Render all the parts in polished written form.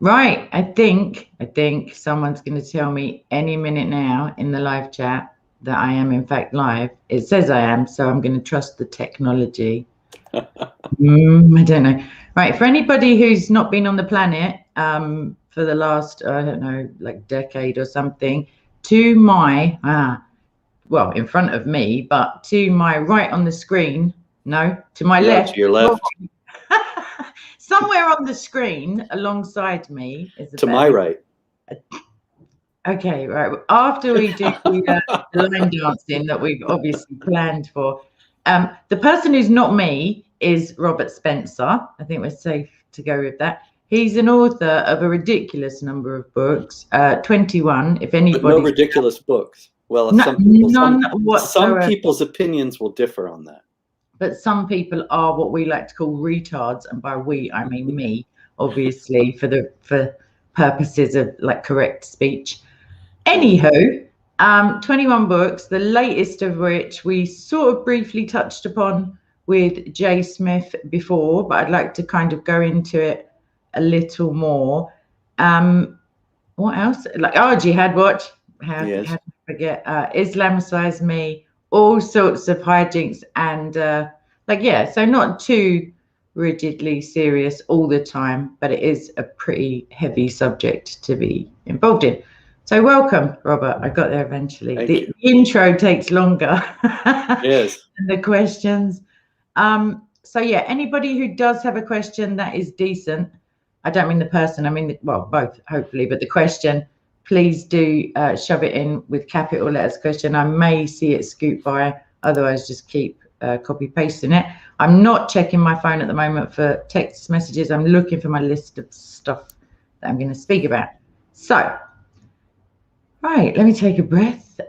Right. I think someone's going to tell me any minute now in the live chat that I am in fact live. It says I am, so I'm going to trust the technology. I don't know. Right. For anybody who's not been on the planet for the last, I don't know, like decade or something, to my, well, in front of me, but to my right on the screen, no, to my left. To your left. Somewhere on the screen alongside me is to my right. Okay, right. After we do the line dancing that we've obviously planned for, the person who's not me is Robert Spencer. I think we're safe to go with that. He's an author of a ridiculous number of books, 21. If anybody, but no ridiculous books. Well, some people's opinions will differ on that. But some people are what we like to call retards, and by we I mean me, obviously, for purposes of like correct speech. Anywho, 21 books, the latest of which we sort of briefly touched upon with Jay Smith before, but I'd like to kind of go into it a little more. What else? Like, Jihad Watch. How did I forget? Islamicize Me, all sorts of hijinks and so not too rigidly serious all the time, but it is a pretty heavy subject to be involved in. So welcome, Robert. I got there eventually. The intro takes longer yes. than the questions. So yeah, anybody who does have a question that is decent, I don't mean the person, I mean, well, both, hopefully, but the question, please do shove it in with capital letters question. I may see it scoot by, otherwise just keep copy pasting it. I'm not checking my phone at the moment for text messages. I'm looking for my list of stuff that I'm going to speak about. So, right, let me take a breath.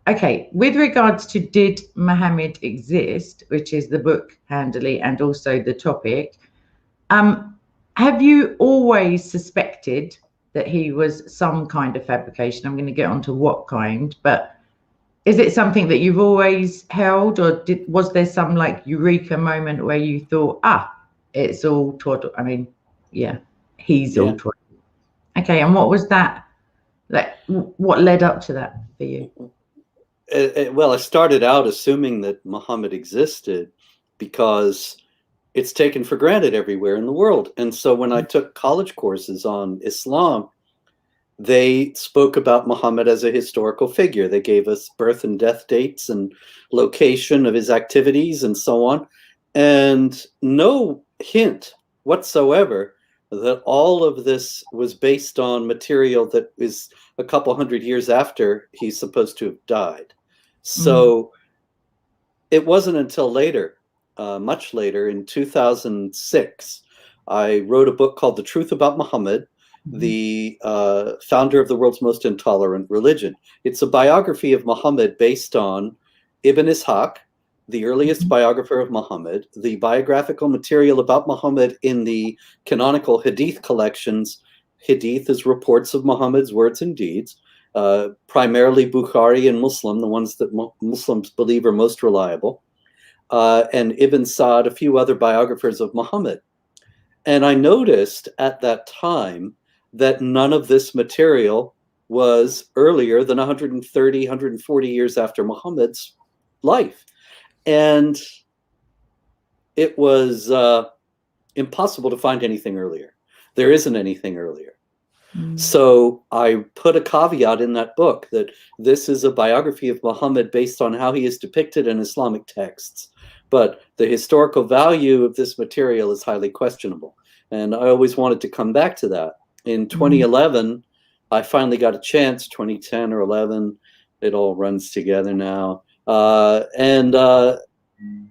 Okay, with regards to Did Mohammed Exist, which is the book handily and also the topic, have you always suspected that he was some kind of fabrication? I'm going to get onto what kind, but is it something that you've always held, or was there some like eureka moment where you thought, it's all twaddle? I mean, he's all twaddle. Okay, and what was that? Like, what led up to that for you? Well, I started out assuming that Muhammad existed because it's taken for granted everywhere in the world. And so when I took college courses on Islam, they spoke about Muhammad as a historical figure. They gave us birth and death dates and location of his activities and so on. And no hint whatsoever that all of this was based on material that is a couple hundred years after he's supposed to have died. So it wasn't until later, much later, in 2006, I wrote a book called The Truth About Muhammad, the founder of the world's most intolerant religion. It's a biography of Muhammad based on Ibn Ishaq, the earliest biographer of Muhammad. The biographical material about Muhammad in the canonical Hadith collections. Hadith is reports of Muhammad's words and deeds, primarily Bukhari and Muslim, the ones that Muslims believe are most reliable, and Ibn Sa'd, a few other biographers of Muhammad. And I noticed at that time that none of this material was earlier than 130, 140 years after Muhammad's life. And it was impossible to find anything earlier. There isn't anything earlier. So I put a caveat in that book that this is a biography of Muhammad based on how he is depicted in Islamic texts. But the historical value of this material is highly questionable. And I always wanted to come back to that. In 2011, I finally got a chance, 2010 or 11, it all runs together now.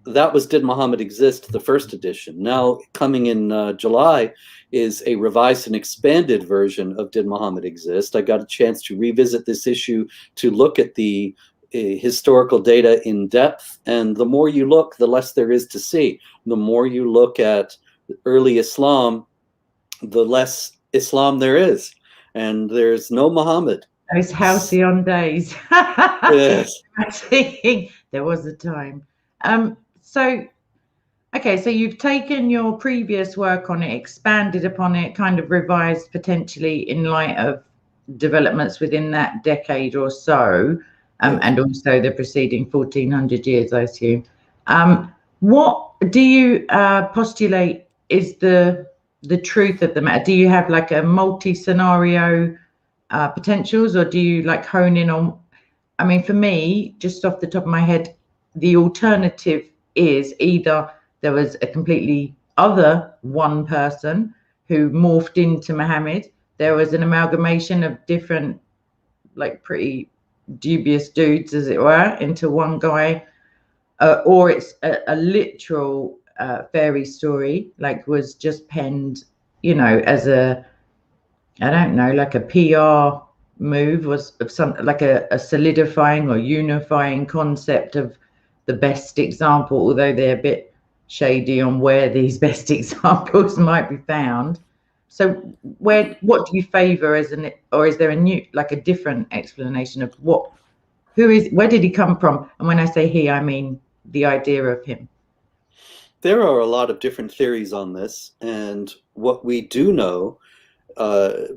That was Did Muhammad Exist, the first edition. Now coming in July is a revised and expanded version of Did Muhammad Exist. I got a chance to revisit this issue to look at the historical data in depth. And the more you look, the less there is to see. The more you look at early Islam, the less Islam there is. And there's no Muhammad. Those halcyon days. Yes. There was a time. So, Okay, so you've taken your previous work on it, expanded upon it, kind of revised potentially in light of developments within that decade or so, Yes. and also the preceding 1400 years, I assume. What do you postulate is the truth of the matter? Do you have like a multi-scenario potentials, or do you like hone in on? I mean, for me, just off the top of my head, the alternative is either there was a completely other one person who morphed into Mohammed. There was an amalgamation of different, like pretty dubious dudes, as it were, into one guy, or it's a literal fairy story, like was just penned, you know, as a, I don't know, like a PR move, was of some like a solidifying or unifying concept of the best example, although they're a bit shady on where these best examples might be found. So what do you favor as an, or is there a new, like a different explanation of what, who is, where did he come from? And when I say he, I mean the idea of him. There are a lot of different theories on this, and what we do know,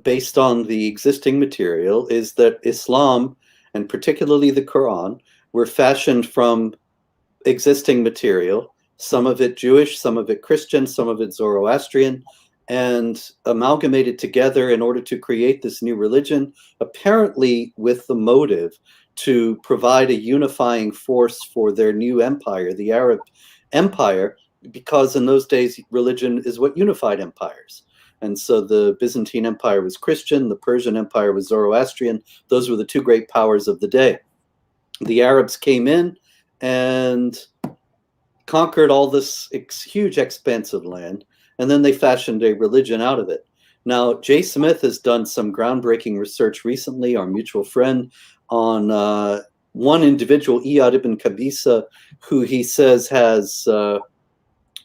based on the existing material, is that Islam, and particularly the Quran, were fashioned from existing material, some of it Jewish, some of it Christian, some of it Zoroastrian, and amalgamated together in order to create this new religion, apparently with the motive to provide a unifying force for their new empire, the Arab Empire, because in those days religion is what unified empires. And so the Byzantine Empire was Christian, the Persian Empire was Zoroastrian. Those were the two great powers of the day. The Arabs came in and conquered all this huge expanse of land, and then they fashioned a religion out of it. Now, Jay Smith has done some groundbreaking research recently, our mutual friend, on one individual, Iyad ibn Qabisa, who he says has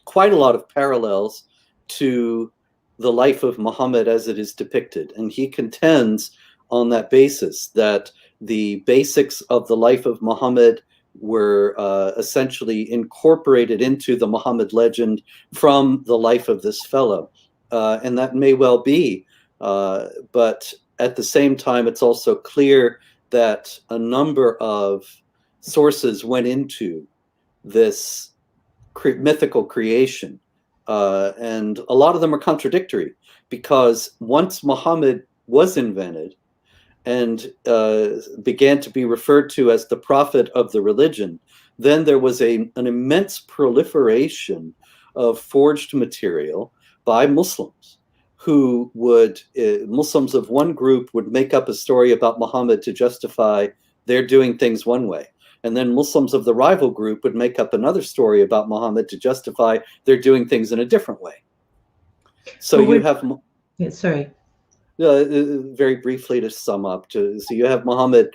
quite a lot of parallels to the life of Muhammad as it is depicted. And he contends on that basis that the basics of the life of Muhammad were essentially incorporated into the Muhammad legend from the life of this fellow. And that may well be, but at the same time, it's also clear that a number of sources went into this mythical creation. And a lot of them are contradictory, because once Muhammad was invented and began to be referred to as the prophet of the religion, then there was an immense proliferation of forged material by Muslims, who would, Muslims of one group would make up a story about Muhammad to justify their doing things one way. And then Muslims of the rival group would make up another story about Muhammad to justify their doing things in a different way. So you have... Yeah, sorry. Very briefly to sum up, so you have Muhammad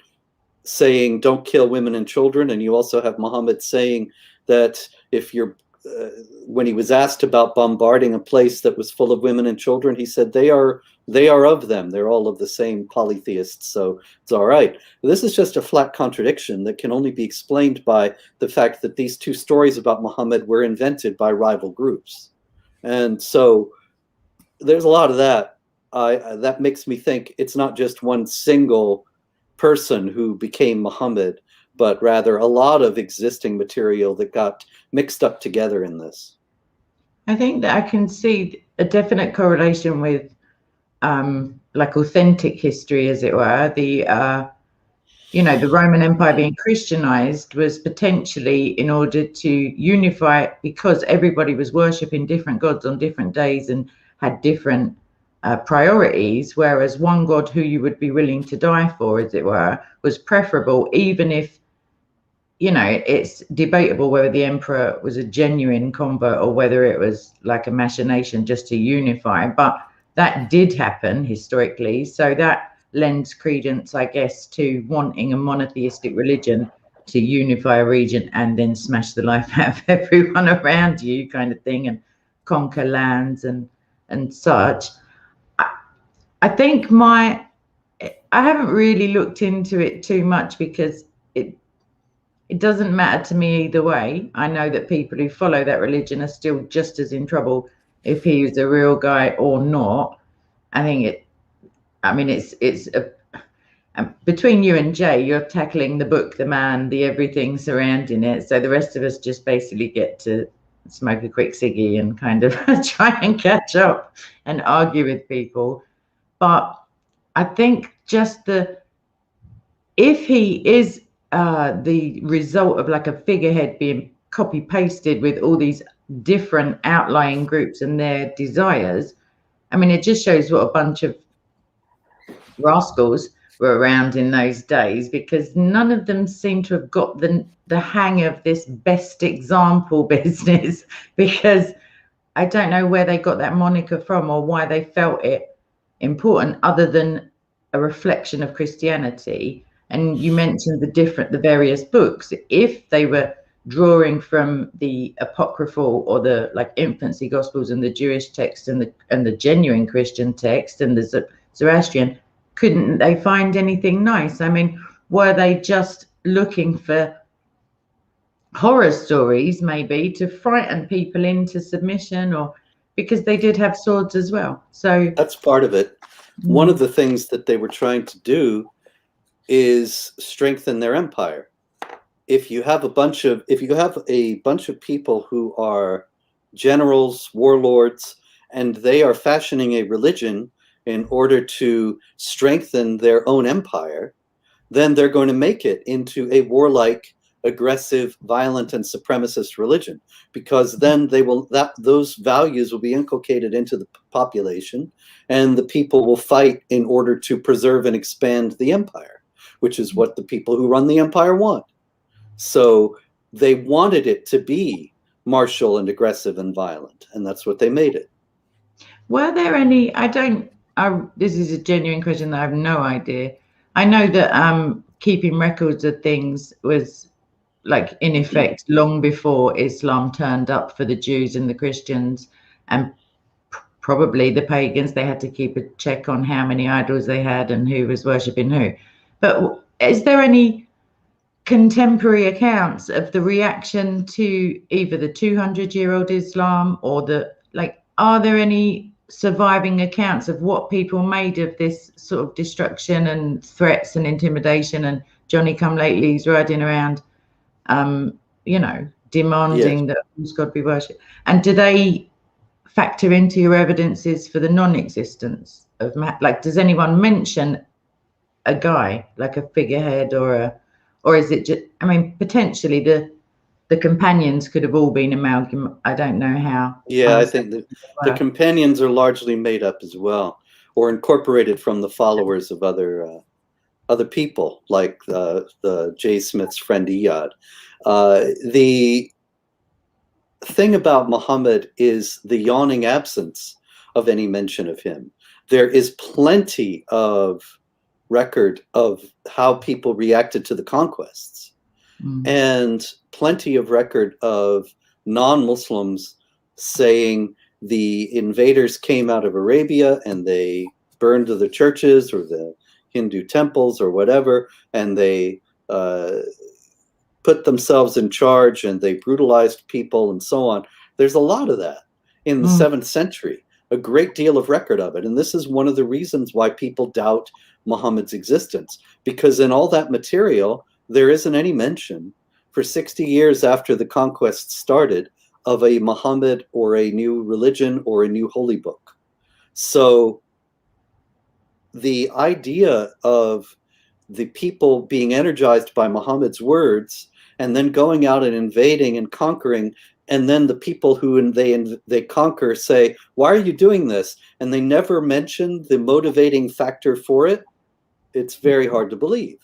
saying, don't kill women and children, and you also have Muhammad saying that if you're, when he was asked about bombarding a place that was full of women and children, he said, they are of them. They're all of the same polytheists, so it's all right. This is just a flat contradiction that can only be explained by the fact that these two stories about Muhammad were invented by rival groups. And so there's a lot of that. That makes me think it's not just one single person who became Muhammad, but rather a lot of existing material that got mixed up together in this. I think that I can see a definite correlation with like authentic history, as it were. The you know, the Roman Empire being Christianized was potentially in order to unify, because everybody was worshipping different gods on different days and had different priorities, whereas one God who you would be willing to die for, as it were, was preferable, even if, you know, it's debatable whether the emperor was a genuine convert or whether it was like a machination just to unify. But that did happen historically, so that lends credence, I guess, to wanting a monotheistic religion to unify a region and then smash the life out of everyone around you, kind of thing, and conquer lands and such. I think I haven't really looked into it too much, because it doesn't matter to me either way. I know that people who follow that religion are still just as in trouble if he was a real guy or not. I think it's between you and Jay, you're tackling the book, the man, the everything surrounding it. So the rest of us just basically get to smoke a quick ciggy and kind of try and catch up and argue with people. But I think just if he is the result of like a figurehead being copy pasted with all these different outlying groups and their desires, I mean, it just shows what a bunch of rascals were around in those days, because none of them seem to have got the hang of this best example business, because I don't know where they got that moniker from or why they felt it important, other than a reflection of Christianity. And you mentioned the various books. If they were drawing from the apocryphal or the like infancy gospels and the Jewish text and the genuine Christian text and the Zoroastrian, couldn't they find anything nice? I mean, were they just looking for horror stories maybe to frighten people into submission, or because they did have swords as well? So that's part of it. One of the things that they were trying to do is strengthen their empire. If you have a bunch of people who are generals, warlords, and they are fashioning a religion in order to strengthen their own empire, then they're going to make it into a warlike, aggressive, violent, and supremacist religion, because then those values will be inculcated into the population, and the people will fight in order to preserve and expand the empire, which is what the people who run the empire want. So they wanted it to be martial and aggressive and violent, and that's what they made it. Were there any, this is a genuine question that I have no idea. I know that keeping records of things was like in effect long before Islam turned up for the Jews and the Christians, and probably the pagans. They had to keep a check on how many idols they had and who was worshipping who. But is there any contemporary accounts of the reaction to either the 200-year-old Islam or are there any surviving accounts of what people made of this sort of destruction and threats and intimidation and Johnny come latelys riding around, demanding that whose God be worshipped? And do they factor into your evidences for the non-existence of does anyone mention a guy, like a figurehead, or is it just, I mean, potentially the companions could have all been amalgam. I don't know how. Yeah, I think the companions are largely made up as well, or incorporated from the followers of other people, like the J. Smith's friend Iyad. The thing about Muhammad is the yawning absence of any mention of him. There is plenty of record of how people reacted to the conquests, and plenty of record of non-Muslims saying the invaders came out of Arabia and they burned the churches or the Hindu temples or whatever, and they put themselves in charge and they brutalized people and so on. There's a lot of that in the 7th century, a great deal of record of it. And this is one of the reasons why people doubt Muhammad's existence, because in all that material, there isn't any mention for 60 years after the conquest started of a Muhammad or a new religion or a new holy book. So the idea of the people being energized by Muhammad's words and then going out and invading and conquering, and then the people who they conquer say, why are you doing this? And they never mention the motivating factor for it. It's very hard to believe.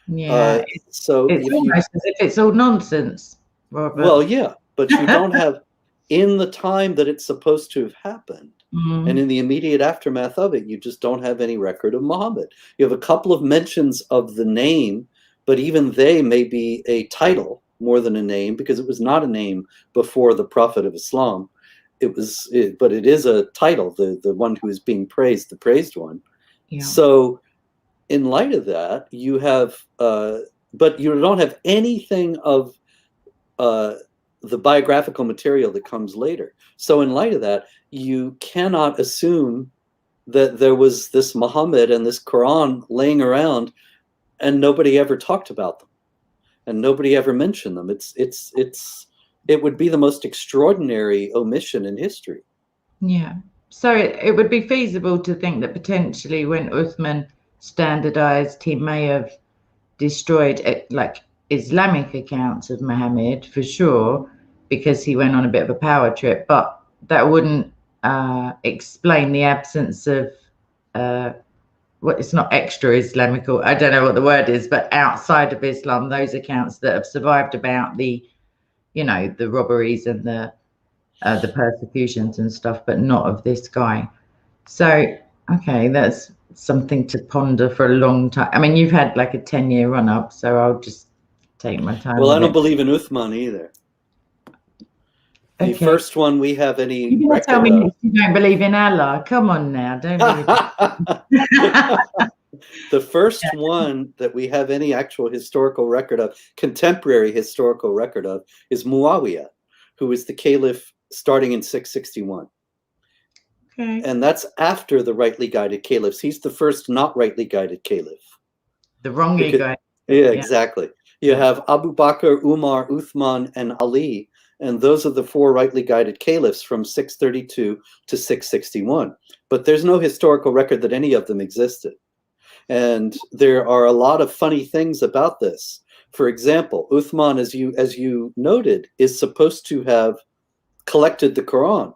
Yeah, so it's almost as if it's all nonsense, Robert. Well, yeah, but you don't have, in the time that it's supposed to have happened, and in the immediate aftermath of it, you just don't have any record of Muhammad. You have a couple of mentions of the name, but even they may be a title more than a name, because it was not a name before the Prophet of Islam. But it is a title, the one who is being praised, the praised one. Yeah. So in light of that, you have but you don't have anything of the biographical material that comes later. So in light of that, you cannot assume that there was this Muhammad and this Quran laying around and nobody ever talked about them and nobody ever mentioned them. It would be the most extraordinary omission in history. Yeah. So it would be feasible to think that potentially when Uthman standardized, he may have destroyed like Islamic accounts of Muhammad for sure, because he went on a bit of a power trip, but that wouldn't explain the absence of what, it's not extra Islamic, or I don't know what the word is, but outside of Islam, those accounts that have survived about the, you know, the robberies and the persecutions and stuff, but not of this guy. So, okay, that's something to ponder for a long time. I mean, you've had like a 10-year run up, so I'll just take my time. Well, with I don't it. believe in Uthman either. Okay. The first one we have any You're record tell me of. you don't believe in Allah. Come on now, don't believe The first one that we have any actual historical record of, contemporary historical record of, is Muawiyah, who is the caliph starting in 661. Okay. And that's after the rightly guided caliphs. He's the first not rightly guided caliph. The wrongly guided. Yeah, exactly. You have Abu Bakr, Umar, Uthman, and Ali, and those are the four rightly guided caliphs from 632 to 661. But there's no historical record that any of them existed. And there are a lot of funny things about this. For example, Uthman, as you noted, is supposed to have collected the Quran.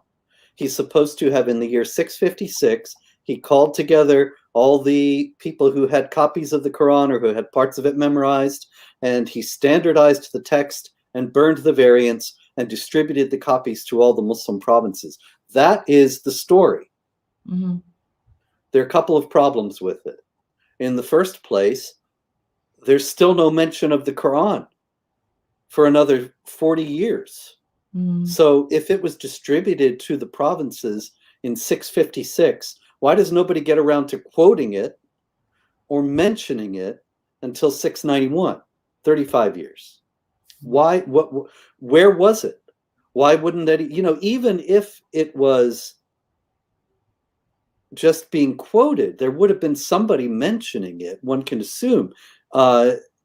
He's supposed to have, in the year 656, he called together all the people who had copies of the Quran or who had parts of it memorized, and he standardized the text and burned the variants and distributed the copies to all the Muslim provinces. That is the story. Mm-hmm. There are a couple of problems with it. In the first place, there's still no mention of the Quran for another 40 years. Mm. So if it was distributed to the provinces in 656, why does nobody get around to quoting it or mentioning it until 691, 35 years? Why? Where was it? Why wouldn't that, even if it was just being quoted, there would have been somebody mentioning it, one can assume,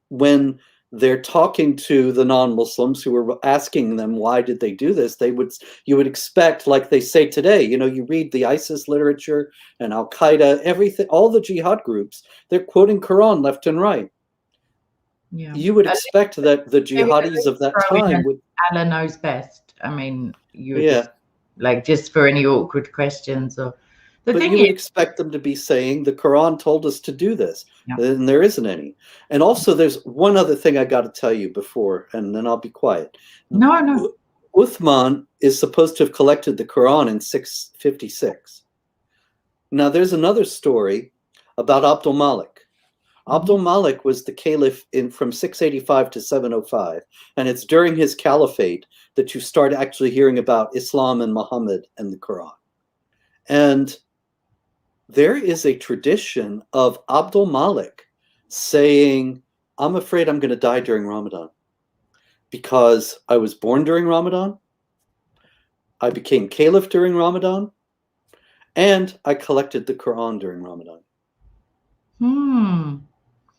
when they're talking to the non-Muslims who are asking them why did they do this. You would expect, like they say today, you read the ISIS literature and Al-Qaeda, everything, all the jihad groups, they're quoting Quran left and right. Yeah. You would expect that the jihadis of that time would. Allah knows best. I mean, you would just for any awkward questions or. But you would expect them to be saying the Quran told us to do this, and there isn't any. And also, there's one other thing I got to tell you before, and then I'll be quiet. No. Uthman is supposed to have collected the Quran in 656. Now, there's another story about Abdul Malik. Abdul Malik was the caliph from 685 to 705, and it's during his caliphate that you start actually hearing about Islam and Muhammad and the Quran. And there is a tradition of Abdul Malik saying, I'm afraid I'm going to die during Ramadan because I was born during Ramadan, I became caliph during Ramadan, and I collected the Quran during Ramadan.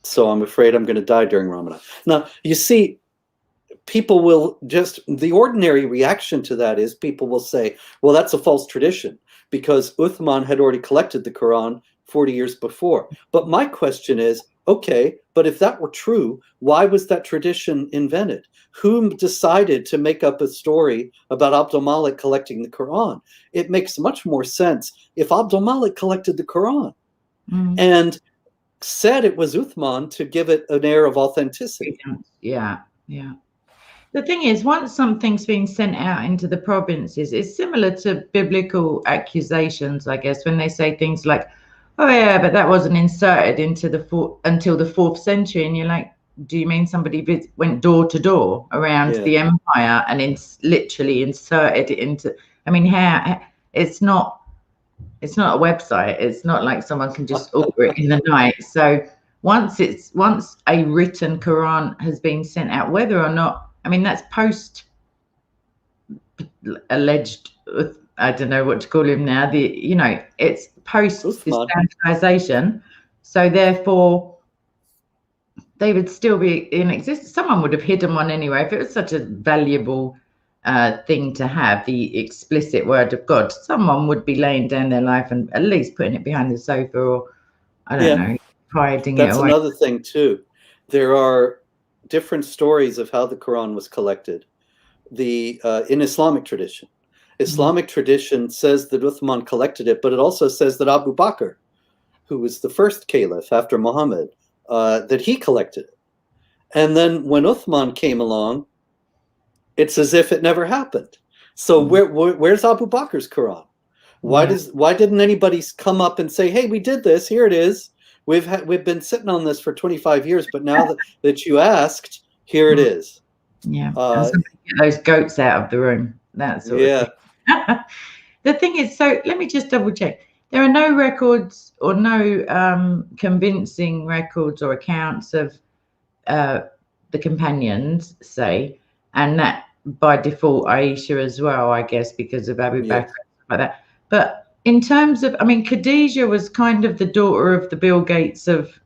So I'm afraid I'm going to die during Ramadan. Now, you see, people will the ordinary reaction to that is people will say, well, that's a false tradition because Uthman had already collected the Quran 40 years before. But my question is, okay, but if that were true, why was that tradition invented? Who decided to make up a story about Abdul Malik collecting the Quran? It makes much more sense if Abdul Malik collected the Quran and said it was Uthman to give it an air of authenticity. Yeah. The thing is, once something's been sent out into the provinces, it's similar to biblical accusations, I guess, when they say things like, oh yeah, but that wasn't inserted into until the 4th century. And you're like, do you mean somebody went door to door around the empire and literally inserted it into, I mean, it's not a website. It's not like someone can just order it in the night. So once a written Quran has been sent out, whether or not, I mean, that's post alleged, I don't know what to call him now, it's post Islamization, so therefore they would still be in existence. Someone would have hidden one anyway if it was such a valuable thing to have, the explicit word of God. Someone would be laying down their life and at least putting it behind the sofa, or I don't know, hiding it away. That's another thing too. There are different stories of how the Quran was collected. In Islamic tradition, tradition says that Uthman collected it, but it also says that Abu Bakr, who was the first caliph after Muhammad, that he collected it. And then when Uthman came along, it's as if it never happened. So where's Abu Bakr's Quran? Why didn't anybody come up and say, hey, we did this, here it is. We've been sitting on this for 25 years, but now that you asked, here it is. Yeah, get those goats out of the room. That sort of thing. The thing is, so let me just double check. There are no records or no convincing records or accounts of the companions, say, and that by default Aisha as well, I guess, because of Abu Bakr, like that. But in terms of, I mean, Khadija was kind of the daughter of the Bill Gates of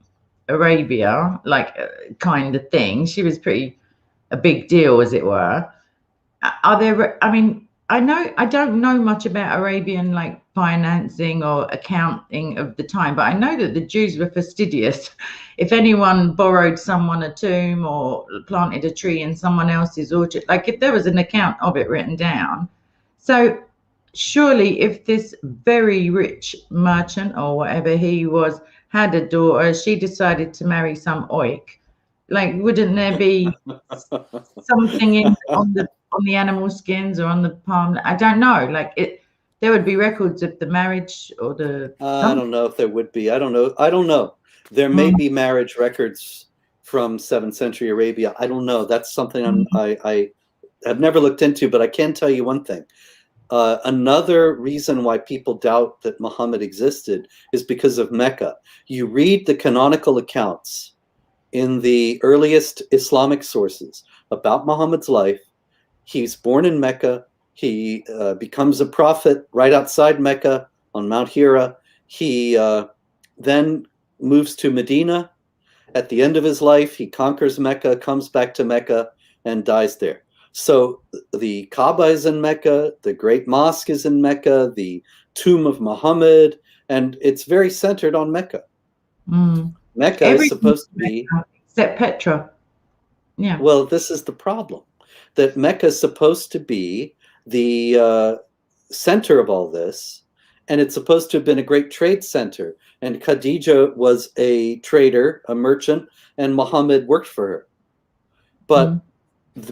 Arabia, like kind of thing. She was a big deal, as it were. Are there, I mean, I don't know much about Arabian like financing or accounting of the time, but I know that the Jews were fastidious. If anyone borrowed someone a tomb or planted a tree in someone else's orchard, like if there was an account of it written down. So surely if this very rich merchant or whatever he was had a daughter, she decided to marry some oik, like wouldn't there be something on the animal skins or on the palm? I don't know. Like there would be records of the marriage or the. I don't know if there would be. I don't know. There may be marriage records from 7th century Arabia. I don't know. That's something I have never looked into, but I can tell you one thing. Another reason why people doubt that Muhammad existed is because of Mecca. You read the canonical accounts in the earliest Islamic sources about Muhammad's life. He's born in Mecca. He becomes a prophet right outside Mecca on Mount Hira. He then moves to Medina. At the end of his life, he conquers Mecca, comes back to Mecca, and dies there. So the Kaaba is in Mecca, the Great Mosque is in Mecca, the tomb of Muhammad, and it's very centered on Mecca. Mecca is supposed to be... Except Petra. Yeah. Well, this is the problem. That Mecca is supposed to be the center of all this, and it's supposed to have been a great trade center. And Khadija was a trader, a merchant, and Muhammad worked for her. But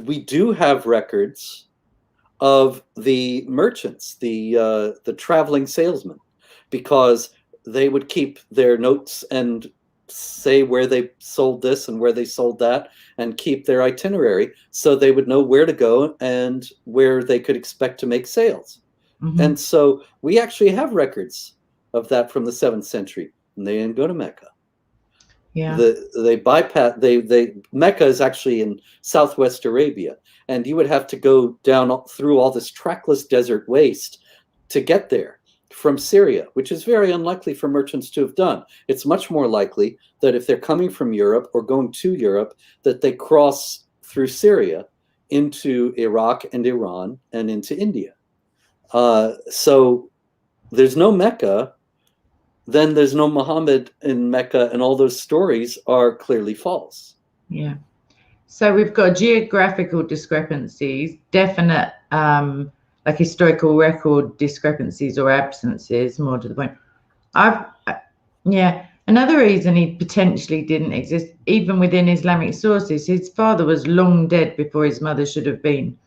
we do have records of the merchants, the traveling salesmen, because they would keep their notes and say where they sold this and where they sold that and keep their itinerary so they would know where to go and where they could expect to make sales. And so we actually have records of that from the 7th century, and they didn't go to Mecca. Yeah. They bypass. Mecca is actually in southwest Arabia, and you would have to go down through all this trackless desert waste to get there from Syria, which is very unlikely for merchants to have done. It's much more likely that if they're coming from Europe or going to Europe, that they cross through Syria into Iraq and Iran and into India. So there's no Mecca, then there's no Muhammad in Mecca, and all those stories are clearly false. Yeah. So we've got geographical discrepancies, definite like historical record discrepancies or absences, more to the point. Another reason he potentially didn't exist, even within Islamic sources, his father was long dead before his mother should have been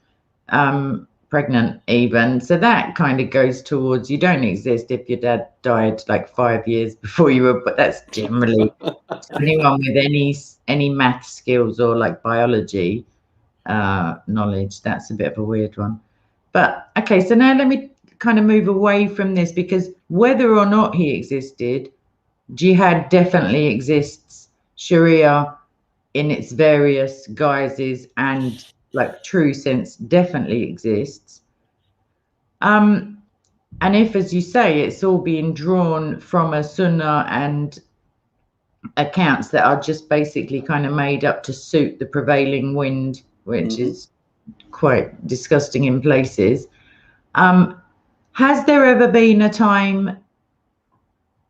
pregnant even. So that kind of goes towards you don't exist if your dad died like 5 years before you were, but that's generally anyone with any math skills or like biology knowledge. That's a bit of a weird one. But okay, so now let me kind of move away from this, because whether or not he existed, jihad definitely exists. Sharia in its various guises and like true sense definitely exists. And if, as you say, it's all being drawn from a sunnah and accounts that are just basically kind of made up to suit the prevailing wind, which is quite disgusting in places. Has there ever been a time,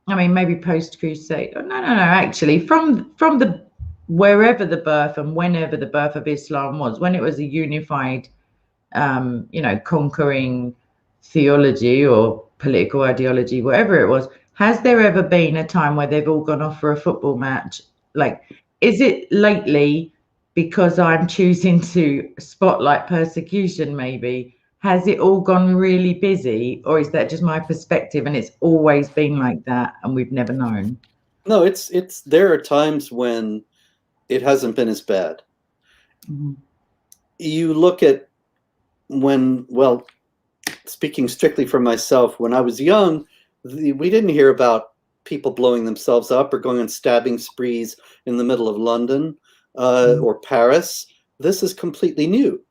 I mean, maybe post-Crusade? Oh, no, actually, from the wherever the birth and whenever the birth of Islam was, when it was a unified, conquering theology or political ideology, whatever it was, has there ever been a time where they've all gone off for a football match? Like, is it lately because I'm choosing to spotlight persecution, maybe? Has it all gone really busy, or is that just my perspective and it's always been like that and we've never known? No, it's there are times when it hasn't been as bad. Mm-hmm. You look at when, well, speaking strictly for myself, when I was young, we didn't hear about people blowing themselves up or going on stabbing sprees in the middle of London or Paris. This is completely new.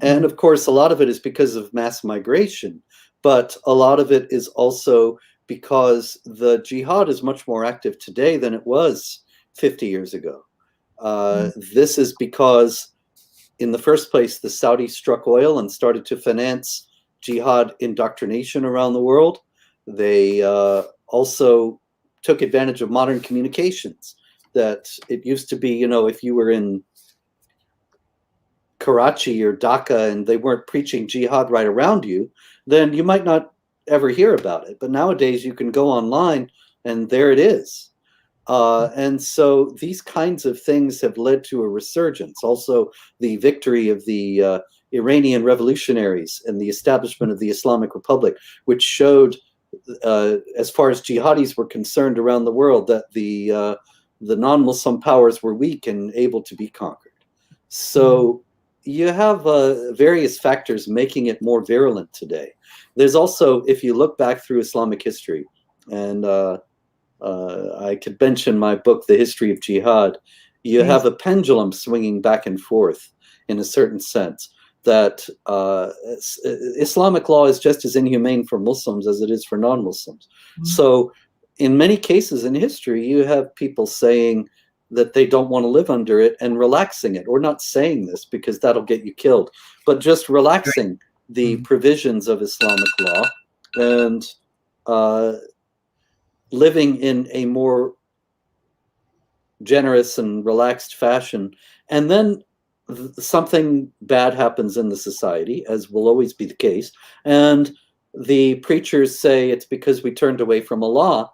And of course, a lot of it is because of mass migration, but a lot of it is also because the jihad is much more active today than it was 50 years ago. This is because, in the first place, the Saudis struck oil and started to finance jihad indoctrination around the world. They also took advantage of modern communications. That it used to be, if you were in Karachi or Dhaka and they weren't preaching jihad right around you, then you might not ever hear about it. But nowadays you can go online and there it is. And so these kinds of things have led to a resurgence. Also, the victory of the Iranian revolutionaries and the establishment of the Islamic Republic, which showed, as far as jihadis were concerned around the world, that the non-Muslim powers were weak and able to be conquered. So you have various factors making it more virulent today. There's also, if you look back through Islamic history, and I could mention my book, The History of Jihad, you have a pendulum swinging back and forth in a certain sense, that Islamic law is just as inhumane for Muslims as it is for non-Muslims. So in many cases in history, you have people saying that they don't want to live under it and relaxing it, or not saying this because that'll get you killed, but just relaxing the provisions of Islamic law and living in a more generous and relaxed fashion. And then something bad happens in the society, as will always be the case, and the preachers say it's because we turned away from Allah,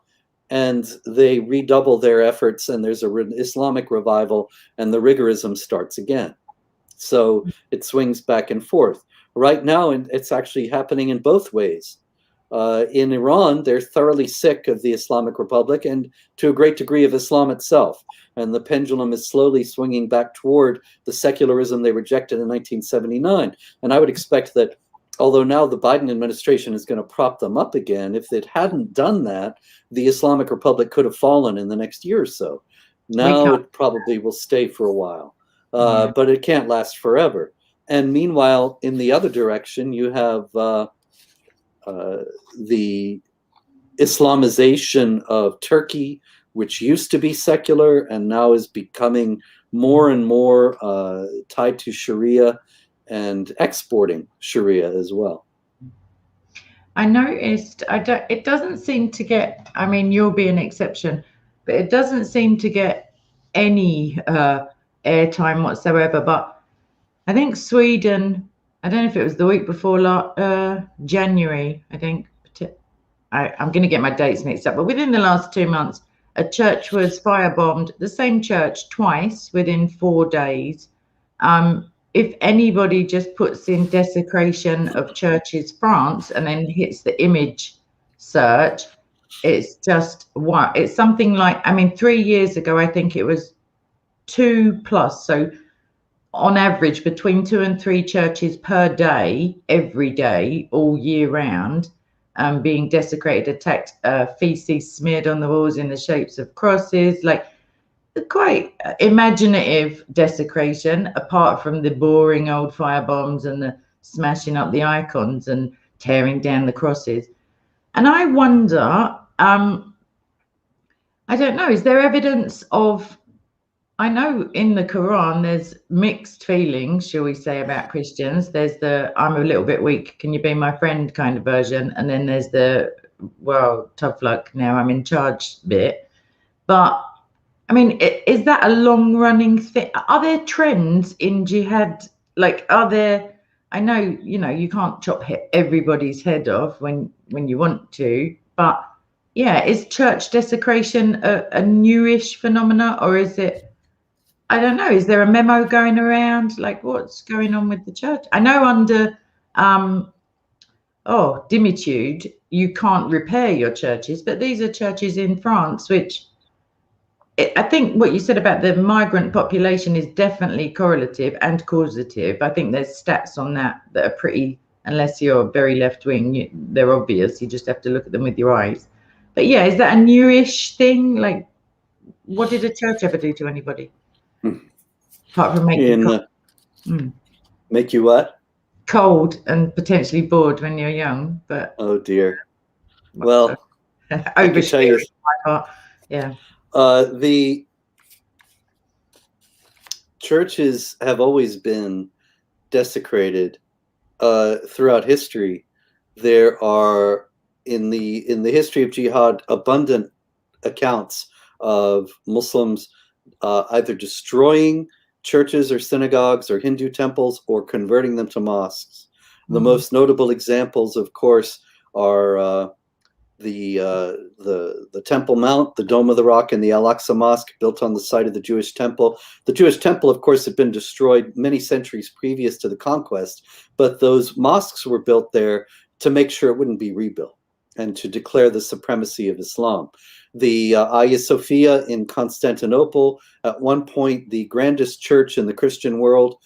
and they redouble their efforts, and there's an Islamic revival, and the rigorism starts again. So it swings back and forth. Right now, it's actually happening in both ways. In Iran, they're thoroughly sick of the Islamic Republic and to a great degree of Islam itself. And the pendulum is slowly swinging back toward the secularism they rejected in 1979. And I would expect that, although now the Biden administration is going to prop them up again, if it hadn't done that, the Islamic Republic could have fallen in the next year or so. Now it probably will stay for a while, but it can't last forever. And meanwhile, in the other direction, you have the Islamization of Turkey, which used to be secular and now is becoming more and more tied to Sharia and exporting Sharia as well. I noticed it doesn't seem to get, I mean, you'll be an exception, but it doesn't seem to get any airtime whatsoever. But I think Sweden, I don't know if it was the week before January, I think. I'm going to get my dates mixed up, but within the last 2 months, a church was firebombed, the same church twice within 4 days. If anybody just puts in desecration of churches France and then hits the image search, it's just what it's something like, I mean, 3 years ago, I think it was 2+. So on average, between 2 and 3 churches per day, every day, all year round, being desecrated, attacked, feces smeared on the walls in the shapes of crosses. Like, quite imaginative desecration, apart from the boring old firebombs and the smashing up the icons and tearing down the crosses. And I wonder, I don't know, is there evidence of, I know in the Quran there's mixed feelings, shall we say, about Christians. There's the I'm a little bit weak, can you be my friend kind of version. And then there's the, well, tough luck, now I'm in charge bit. But I mean, is that a long running thing? Are there trends in jihad? Like, are there, I know, you can't chop everybody's head off when you want to, but yeah, is church desecration a newish phenomena, or is it, I don't know, is there a memo going around? Like, what's going on with the church? I know under dimitude, you can't repair your churches, but these are churches in France, which I think what you said about the migrant population is definitely correlative and causative. I think there's stats on that are pretty, unless you're very left wing, they're obvious. You just have to look at them with your eyes. But yeah, is that a newish thing? Like, what did a church ever do to anybody? Apart from make you make you what? Cold and potentially bored when you're young. But oh dear. Well, oversharing my part. Yeah. The churches have always been desecrated throughout history. There are in the history of jihad abundant accounts of Muslims either destroying churches or synagogues or Hindu temples or converting them to mosques. The most notable examples, of course, are the Temple Mount, the Dome of the Rock, and the Al-Aqsa Mosque, built on the site of the Jewish temple. The Jewish temple, of course, had been destroyed many centuries previous to the conquest, but those mosques were built there to make sure it wouldn't be rebuilt and to declare the supremacy of Islam. The Hagia Sophia in Constantinople, at one point the grandest church in the Christian world,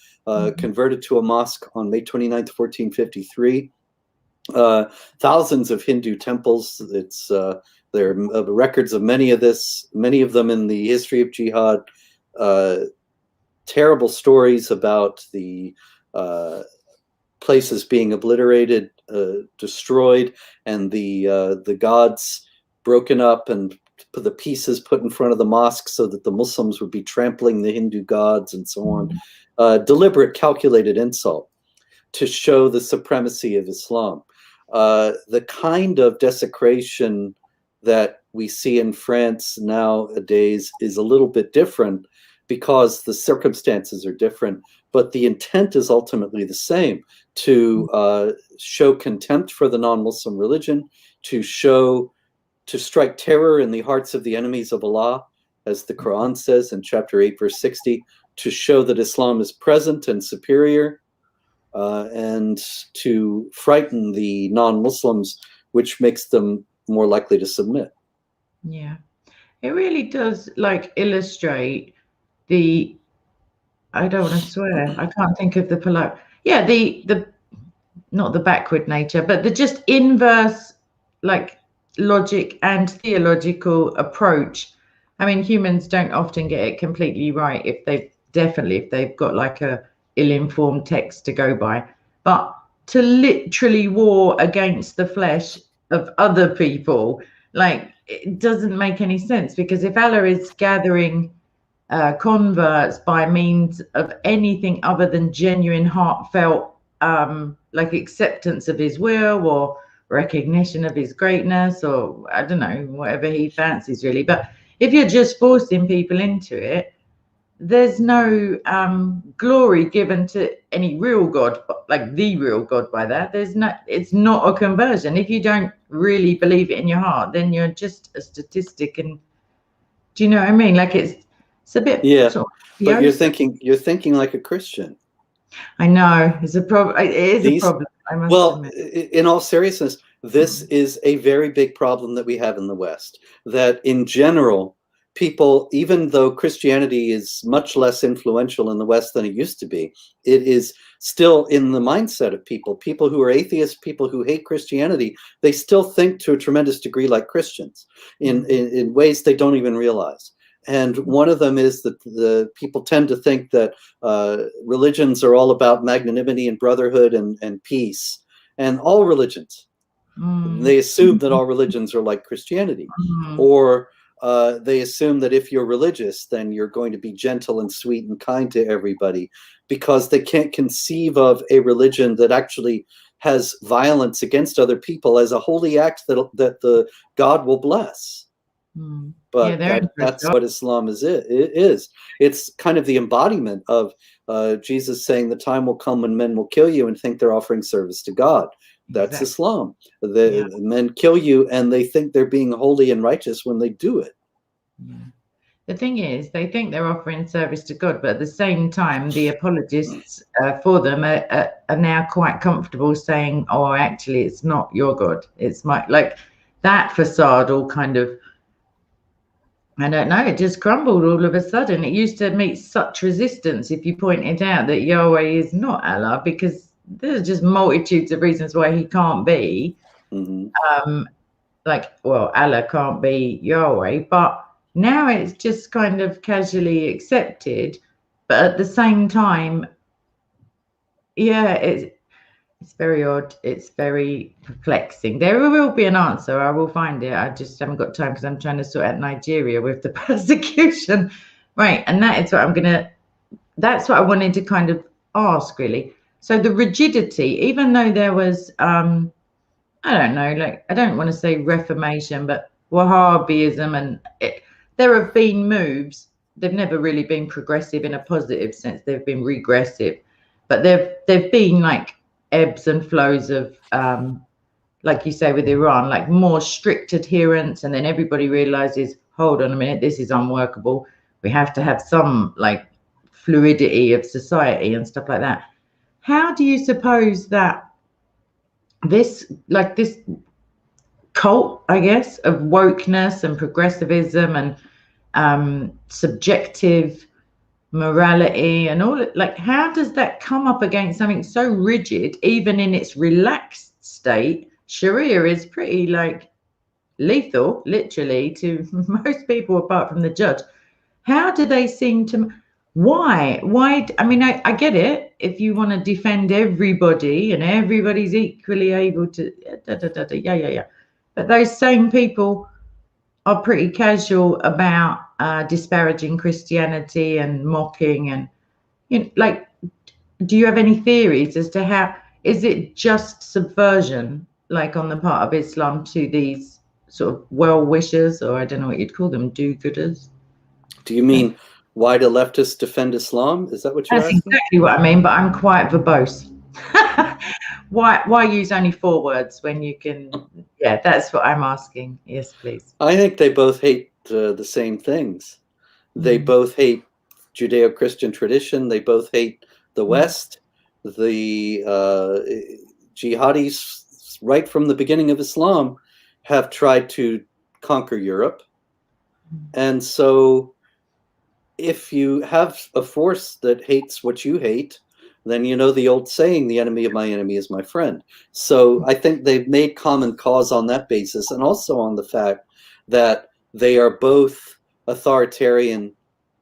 converted to a mosque on May 29th, 1453. Thousands of Hindu temples. There are records of many of them in the history of jihad. Terrible stories about the places being obliterated, destroyed, and the gods broken up and the pieces put in front of the mosque so that the Muslims would be trampling the Hindu gods and so on. Deliberate, calculated insult to show the supremacy of Islam. The kind of desecration that we see in France nowadays is a little bit different because the circumstances are different, but the intent is ultimately the same: to show contempt for the non-Muslim religion, to strike terror in the hearts of the enemies of Allah, as the Quran says in chapter 8, verse 60, to show that Islam is present and superior, and to frighten the non-Muslims, which makes them more likely to submit. Yeah, it really does illustrate the, I don't want to swear, I can't think of the polite, the not the backward nature, but the just inverse logic and theological approach. I mean, humans don't often get it completely right if they've got a ill-informed text to go by, but to literally war against the flesh of other people, it doesn't make any sense, because if Allah is gathering converts by means of anything other than genuine, heartfelt acceptance of his will or recognition of his greatness, or I don't know, whatever he fancies really, but if you're just forcing people into it, there's no glory given to any real God, like the real God by that. It's not a conversion. If you don't really believe it in your heart, then you're just a statistic. And do you know what I mean? It's a bit, but you're thinking like a Christian. I know it's a problem. It is a problem. I must admit. In all seriousness, this is a very big problem that we have in the West. That in general, people, even though Christianity is much less influential in the West than it used to be, it is still in the mindset of people who are atheists, people who hate Christianity. They still think to a tremendous degree like Christians in ways they don't even realize. And one of them is that the people tend to think that religions are all about magnanimity and brotherhood and peace, and all religions. They assume that all religions are like Christianity, or they assume that if you're religious, then you're going to be gentle and sweet and kind to everybody, because they can't conceive of a religion that actually has violence against other people as a holy act that the God will bless. But that's what Islam is. It's kind of the embodiment of Jesus saying the time will come when men will kill you and think they're offering service to God. That's Islam. The men kill you and they think they're being holy and righteous when they do it. The thing is, they think they're offering service to God, but at the same time, the apologists for them are now quite comfortable saying, oh, actually, it's not your God. It's my, like, that facade all kind of, I don't know, it just crumbled all of a sudden. It used to meet such resistance if you pointed out that Yahweh is not Allah, because there's just multitudes of reasons why he can't be. Like, well, Allah can't be Yahweh, but now it's just kind of casually accepted. But at the same time, yeah, it's very odd. It's very perplexing. There will be an answer. I will find it. I just haven't got time because I'm trying to sort out Nigeria with the persecution. Right. And that is what that's what I wanted to kind of ask, really. So the rigidity, even though there was, I don't know, like, I don't want to say reformation, but Wahhabism, and there have been moves. They've never really been progressive in a positive sense. They've been regressive, but they've been like ebbs and flows of, like you say with Iran, like more strict adherence, and then everybody realizes, hold on a minute, this is unworkable. We have to have some like fluidity of society and stuff like that. How do you suppose that this cult, I guess, of wokeness and progressivism and subjective morality and all, like, how does that come up against something so rigid? Even in its relaxed state, Sharia is pretty like lethal, literally, to most people apart from the judge. How do they seem to, why I mean, I get it if you want to defend everybody and everybody's equally able to yeah, but those same people are pretty casual about disparaging Christianity and mocking, and, you know, like, do you have any theories as to how, is it just subversion, like on the part of Islam, to these sort of well-wishers, or I don't know what you'd call them, do-gooders? Do you mean why do leftists defend Islam? Is that what you're asking? That's exactly what I mean, but I'm quite verbose. Why use only 4 words when you can? Yeah, that's what I'm asking. Yes, please. I think they both hate the same things. They both hate Judeo-Christian tradition. They both hate the West. The jihadis, right from the beginning of Islam, have tried to conquer Europe. And so if you have a force that hates what you hate, then you know the old saying, the enemy of my enemy is my friend. So I think they've made common cause on that basis, and also on the fact that they are both authoritarian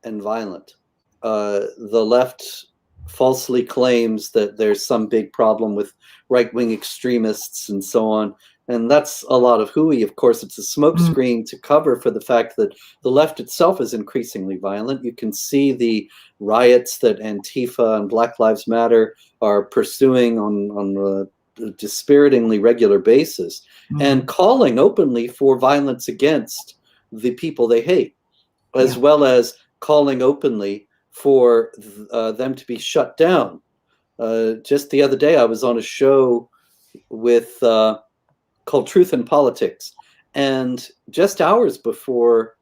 and violent. The left falsely claims that there's some big problem with right-wing extremists and so on. And that's a lot of hooey. Of course, it's a smokescreen to cover for the fact that the left itself is increasingly violent. You can see the riots that Antifa and Black Lives Matter are pursuing on a dispiritingly regular basis, and calling openly for violence against the people they hate, as well as calling openly for them to be shut down. Just the other day, I was on a show with called Truth and Politics, and just hours before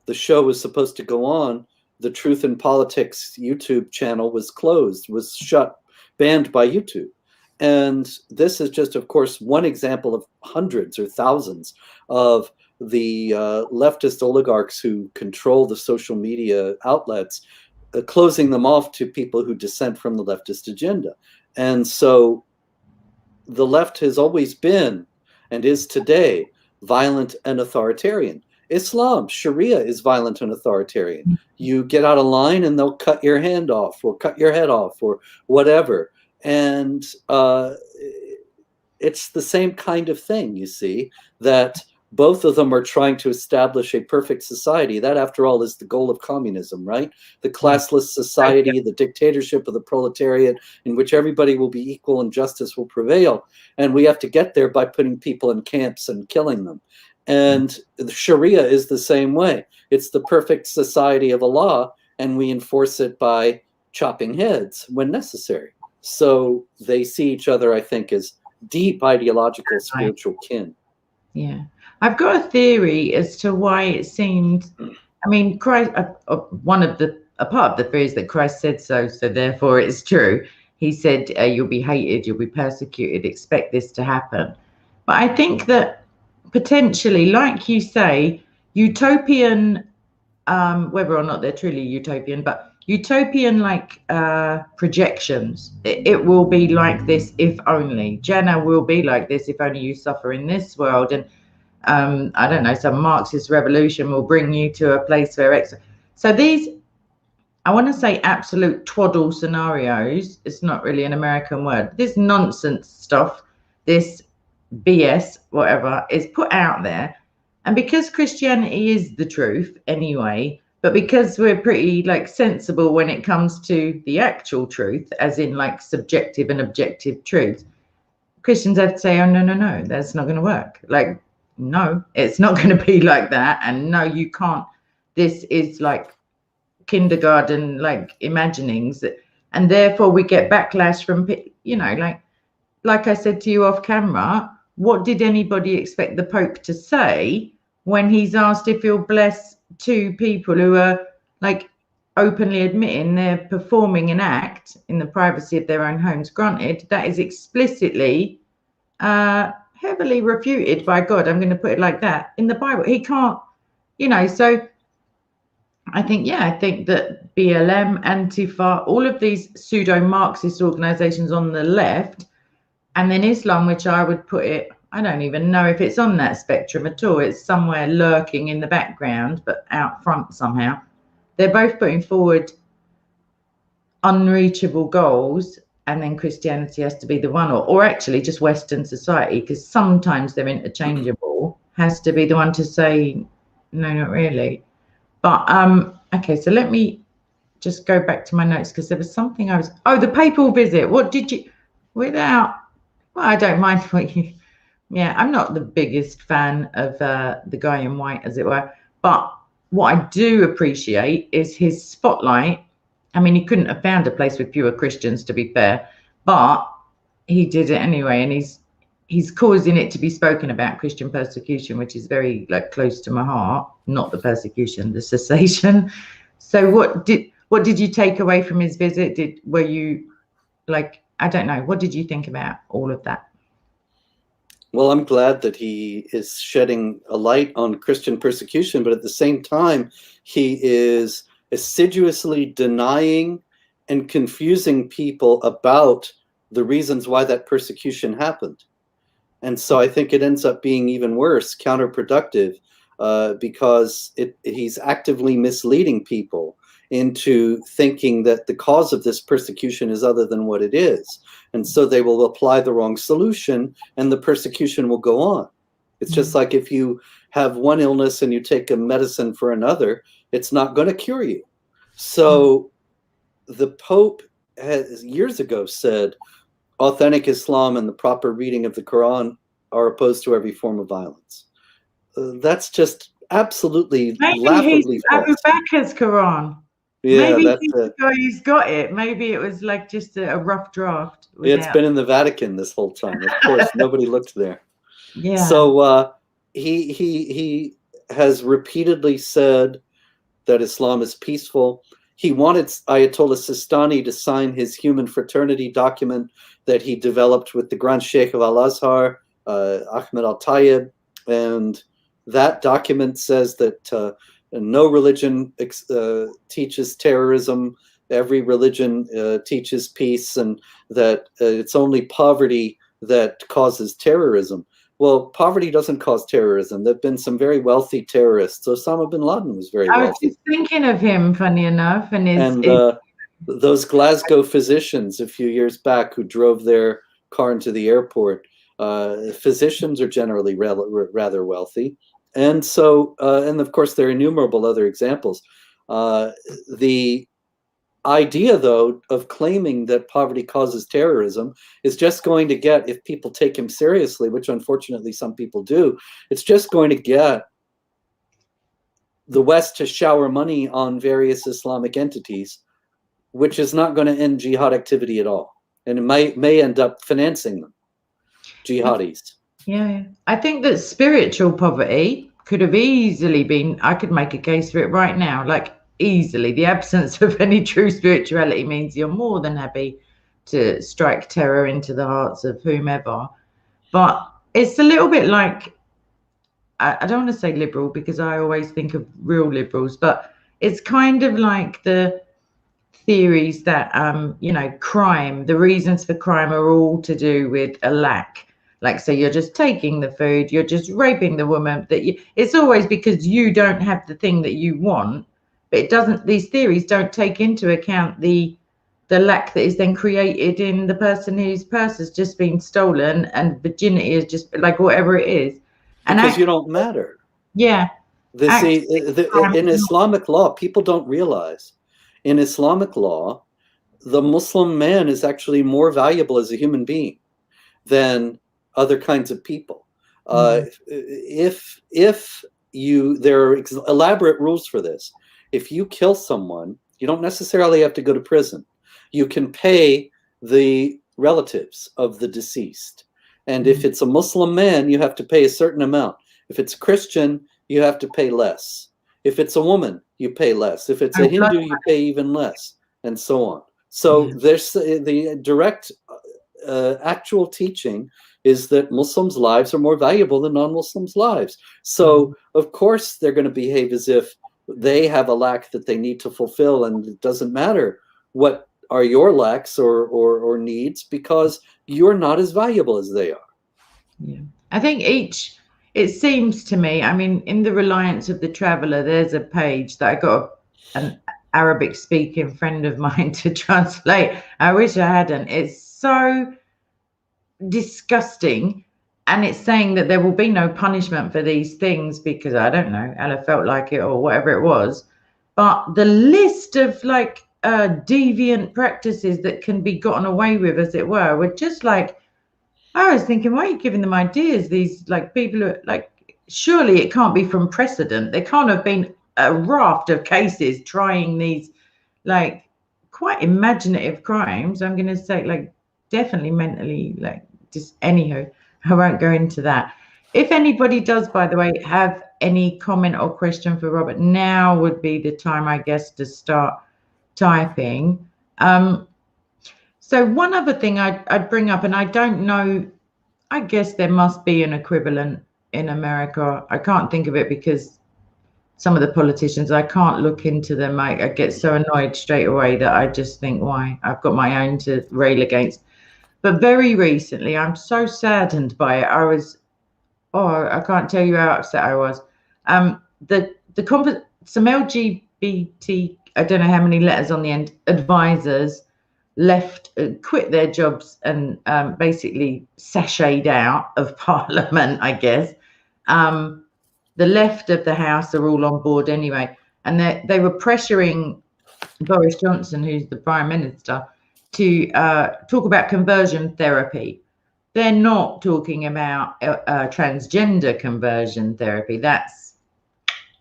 the show was supposed to go on, the Truth and Politics YouTube channel was closed, was shut, banned by YouTube. And this is just, of course, one example of hundreds or thousands of the leftist oligarchs who control the social media outlets, closing them off to people who dissent from the leftist agenda. And so the left has always been, and is today, violent and authoritarian. Islam, Sharia, is violent and authoritarian. You get out of line and they'll cut your hand off or cut your head off or whatever. And it's the same kind of thing, you see, that both of them are trying to establish a perfect society. That, after all, is the goal of communism, right? The classless society, the dictatorship of the proletariat, in which everybody will be equal and justice will prevail. And we have to get there by putting people in camps and killing them. And the Sharia is the same way. It's the perfect society of Allah, and we enforce it by chopping heads when necessary. So they see each other, I think, as deep ideological, spiritual kin. Yeah. I've got a theory as to why it seemed, I mean, Christ, a part of the theory is that Christ said so therefore it's true. He said, you'll be hated, you'll be persecuted, expect this to happen. But I think that potentially, like you say, utopian, whether or not they're truly utopian, but utopian projections. It will be like this if only. Jannah will be like this if only you suffer in this world. And I don't know, some Marxist revolution will bring you to a place where so these, I want to say absolute twaddle scenarios, it's not really an American word, this nonsense stuff, this BS, whatever, is put out there. And because Christianity is the truth anyway, but because we're pretty sensible when it comes to the actual truth, as in subjective and objective truth, Christians have to say, oh, no, that's not going to work. No, it's not going to be like that. And no, you can't. This is kindergarten, imaginings. And therefore we get backlash from, like I said to you off camera, what did anybody expect the Pope to say when he's asked if he'll bless two people who are openly admitting they're performing an act in the privacy of their own homes? Granted, that is explicitly heavily refuted by God. I'm going to put it like that in the Bible. He can't, so I think that BLM, Antifa, all of these pseudo-Marxist organizations on the left, and then Islam, which I would put it, I don't even know if it's on that spectrum at all. It's somewhere lurking in the background, but out front somehow. They're both putting forward unreachable goals, and then Christianity has to be the one, or actually just Western society, because sometimes they're interchangeable, has to be the one to say, no, not really. But, okay, so let me just go back to my notes, because there was something the papal visit. What did you, well, I don't mind what you, I'm not the biggest fan of the guy in white, as it were, but what I do appreciate is his spotlight. I mean, he couldn't have found a place with fewer Christians, to be fair, but he did it anyway, and he's causing it to be spoken about, Christian persecution, which is very close to my heart. Not the persecution, the cessation. So what did you take away from his visit? Were you I don't know, what did you think about all of that? Well, I'm glad that he is shedding a light on Christian persecution, but at the same time, he is assiduously denying and confusing people about the reasons why that persecution happened. And so I think it ends up being even worse, counterproductive, because he's actively misleading people into thinking that the cause of this persecution is other than what it is. And so they will apply the wrong solution and the persecution will go on. It's just like if you have one illness and you take a medicine for another, it's not going to cure you. So the Pope has years ago said authentic Islam and the proper reading of the Quran are opposed to every form of violence. That's just absolutely laughably false. Abu Bakr's Quran. Yeah, maybe he's got it. Maybe it was just a rough draft. It's been in the Vatican this whole time. Of course, nobody looked there. Yeah. So he has repeatedly said that Islam is peaceful. He wanted Ayatollah Sistani to sign his human fraternity document that he developed with the Grand Sheikh of Al-Azhar, Ahmed Al-Tayyib. And that document says that no religion teaches terrorism. Every religion teaches peace, and that it's only poverty that causes terrorism. Well, poverty doesn't cause terrorism. There have been some very wealthy terrorists. Osama bin Laden was very I was wealthy. just thinking of him, funny enough, and And those Glasgow physicians a few years back who drove their car into the airport, physicians are generally rather wealthy. And so, and of course, there are innumerable other examples. The idea, though, of claiming that poverty causes terrorism is just going to get, if people take him seriously, which unfortunately some people do, it's just going to get the West to shower money on various Islamic entities, which is not going to end jihad activity at all. And it may end up financing them, jihadis. Yeah, I think that spiritual poverty could have easily been, I could make a case for it right now, like easily. The absence of any true spirituality means you're more than happy to strike terror into the hearts of whomever. But it's a little bit like, I don't want to say liberal because I always think of real liberals, but it's kind of like the theories that, you know, crime, the reasons for crime are all to do with a lack. Like, so you're just taking the food, you're just raping the woman, it's always because you don't have the thing that you want. But it doesn't, these theories don't take into account the lack that is then created in the person whose purse has just been stolen and virginity is just like whatever it is. And because you don't matter. Yeah. In Islamic law, people don't realize, in Islamic law, the Muslim man is actually more valuable as a human being than other kinds of people. If there are elaborate rules for this. If you kill someone, you don't necessarily have to go to prison. You can pay the relatives of the deceased. And if it's a Muslim man, you have to pay a certain amount. If it's Christian, you have to pay less. If it's a woman, you pay less. If it's a Hindu, you pay even less, and so on. So there's the direct actual teaching is that Muslims' lives are more valuable than non-Muslims' lives. So of course they're going to behave as if they have a lack that they need to fulfill, and it doesn't matter what are your lacks or needs, because you're not as valuable as they are. Yeah, I think it seems to me, I mean, in the Reliance of the Traveller, there's a page that I got an Arabic speaking friend of mine to translate. I wish I hadn't. It's so disgusting. And it's saying that there will be no punishment for these things because, I don't know, Allah felt like it or whatever it was. But the list of like deviant practices that can be gotten away with, as it were just like, I was thinking, why are you giving them ideas? These like people who like, surely it can't be from precedent. There can't have been a raft of cases trying these like quite imaginative crimes. I'm going to say like definitely mentally, like just anyhow, I won't go into that. If anybody does, by the way, have any comment or question for Robert, now would be the time, I guess, to start typing. So one other thing I'd bring up, and I don't know, I guess there must be an equivalent in America. I can't think of it because some of the politicians, I can't look into them. I get so annoyed straight away that I just think, why? I've got my own to rail against. But very recently, I'm so saddened by it. I can't tell you how upset I was. Some LGBT, I don't know how many letters on the end, advisors quit their jobs and basically sashayed out of Parliament, I guess. The left of the House are all on board anyway. And they were pressuring Boris Johnson, who's the Prime Minister, to talk about conversion therapy. They're not talking about transgender conversion therapy.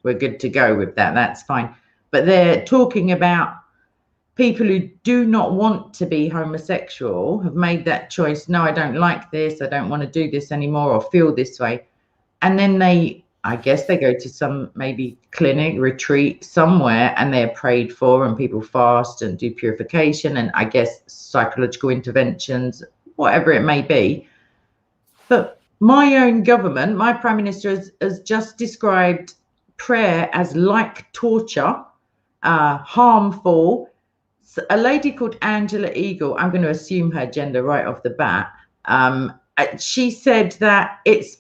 We're good to go with that. That's fine. But they're talking about people who do not want to be homosexual, have made that choice. No, I don't like this. I don't want to do this anymore or feel this way. And then I guess they go to some maybe clinic, retreat somewhere, and they're prayed for, and people fast and do purification and I guess psychological interventions, whatever it may be. But my own government, my Prime Minister has just described prayer as like torture, harmful. A lady called Angela Eagle, I'm going to assume her gender right off the bat. She said that it's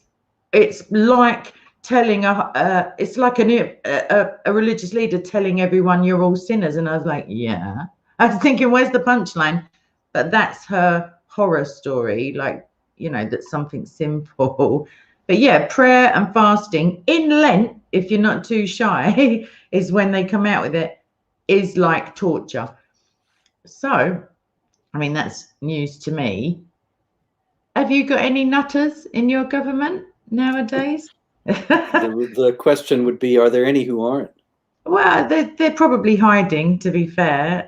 it's like telling it's like a religious leader telling everyone you're all sinners. And I was like, yeah. I was thinking, where's the punchline? But that's her horror story, like, you know, that's something simple. But yeah, prayer and fasting in Lent, if you're not too shy, is when they come out with it, is like torture. So, I mean, that's news to me. Have you got any nutters in your government nowadays? The question would be, are there any who aren't? Well, they're probably hiding, to be fair.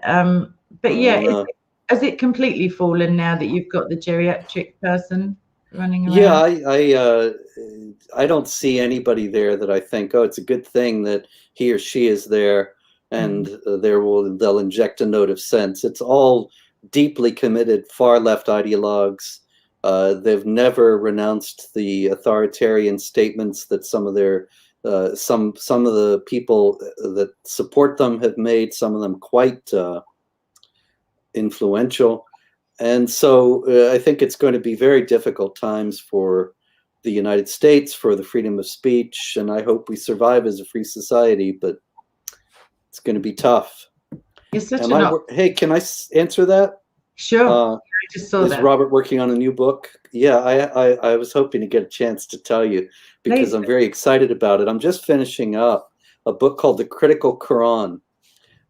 But yeah, has it completely fallen now that you've got the geriatric person running around? Yeah, I don't see anybody there that I think, oh, it's a good thing that he or she is there, and they'll inject a note of sense. It's all deeply committed far left ideologues. They've never renounced the authoritarian statements that some of their some of the people that support them have made. Some of them quite influential. And so I think it's going to be very difficult times for the United States, for the freedom of speech, and I hope we survive as a free society, but it's going to be tough. Hey, can I answer that? Sure. I just saw is that. Robert working on a new book? Yeah, I was hoping to get a chance to tell you, because I'm very excited about it. I'm just finishing up a book called The Critical Quran,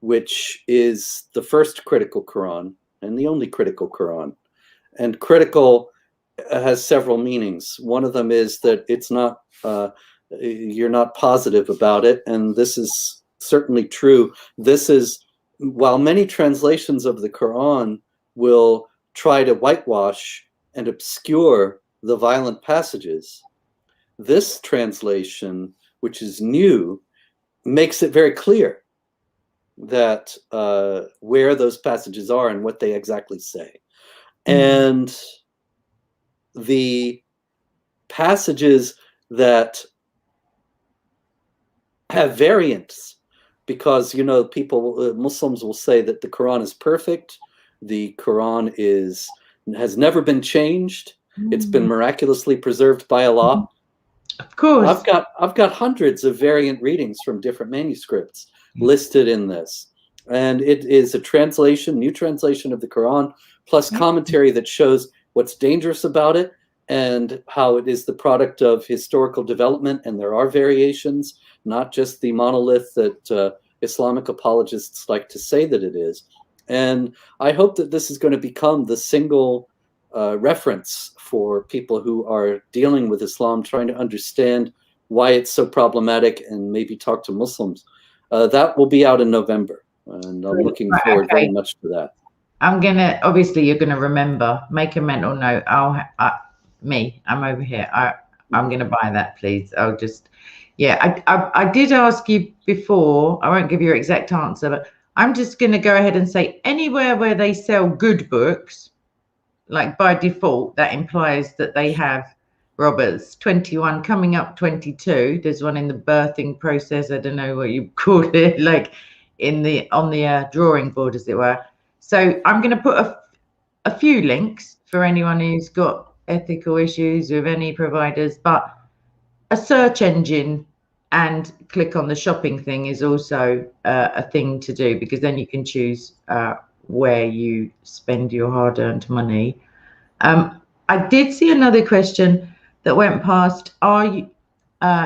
which is the first critical Quran and the only critical Quran. And critical has several meanings. One of them is that it's not, you're not positive about it. And this is certainly true. This is, while many translations of the Quran will try to whitewash and obscure the violent passages, this translation, which is new, makes it very clear that where those passages are and what they exactly say. And the passages that have variants, because, you know, people, Muslims will say that the Quran is perfect. The Quran has never been changed. It's been miraculously preserved by Allah. Of course. I've got hundreds of variant readings from different manuscripts listed in this. And it is a translation, new translation of the Quran, plus commentary that shows what's dangerous about it and how it is the product of historical development. And there are variations, not just the monolith that Islamic apologists like to say that it is. And I hope that this is going to become the single reference for people who are dealing with Islam, trying to understand why it's so problematic and maybe talk to Muslims. That will be out in November, and I'm looking forward very much to that. I'm gonna, obviously you're gonna remember, make a mental note. I'm over here. I'm gonna buy that, please. I'll just, yeah, I did ask you before, I won't give you your exact answer, but I'm just gonna go ahead and say anywhere where they sell good books, like by default, that implies that they have Roberts 21 coming up 22. There's one in the birthing process. I don't know what you call it, like on the drawing board, as it were. So I'm going to put a few links for anyone who's got ethical issues with any providers, but a search engine and click on the shopping thing is also a thing to do, because then you can choose where you spend your hard-earned money. I did see another question that went past.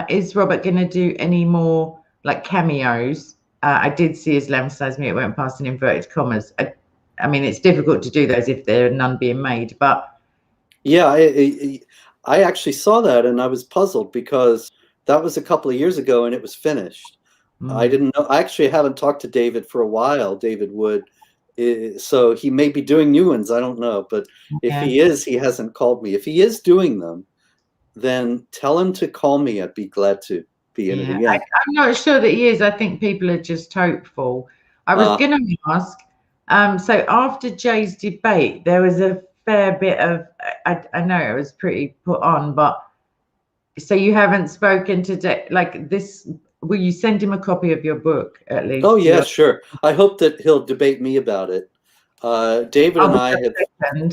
Is Robert going to do any more like cameos? I did see Islam Says Me. It went past in inverted commas. I mean, it's difficult to do those if there are none being made, but yeah, I actually saw that and I was puzzled, because that was a couple of years ago and it was finished. I didn't know. I actually haven't talked to David for a while, David Wood. So he may be doing new ones. I don't know. But if he is, he hasn't called me. If he is doing them, then tell him to call me. I'd be glad to be in it again. I'm not sure that he is. I think people are just hopeful. I was going to ask, so after Jay's debate, there was a fair bit of, I know it was pretty put on, but so you haven't spoken to, like this, will you send him a copy of your book at least? Oh, yeah, sure. I hope that he'll debate me about it. David and I have...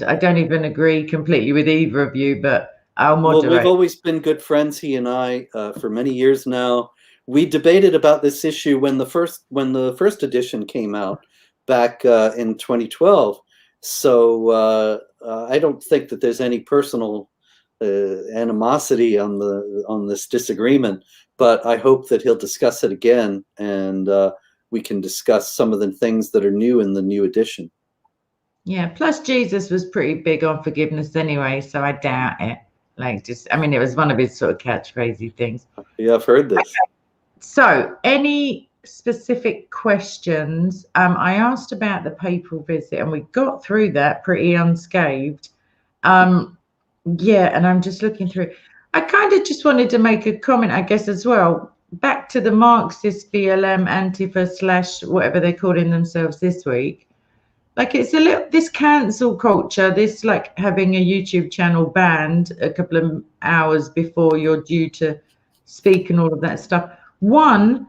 I don't even agree completely with either of you, but I'll Well, we've moderate. always been good friends, he and I, for many years now. We debated about this issue when the first edition came out back in 2012. So I don't think that there's any personal animosity on this disagreement, but I hope that he'll discuss it again, and we can discuss some of the things that are new in the new edition. Yeah, plus Jesus was pretty big on forgiveness anyway, so I doubt it. Like, just, I mean, it was one of his sort of catchphrasy things. Yeah, I've heard this. Okay. So, any specific questions? I asked about the papal visit, and we got through that pretty unscathed. Yeah, and I'm just looking through. I kind of just wanted to make a comment, I guess, as well. Back to the Marxist BLM Antifa / whatever they're calling themselves this week. Like, it's a little, this cancel culture, this like having a YouTube channel banned a couple of hours before you're due to speak and all of that stuff. One,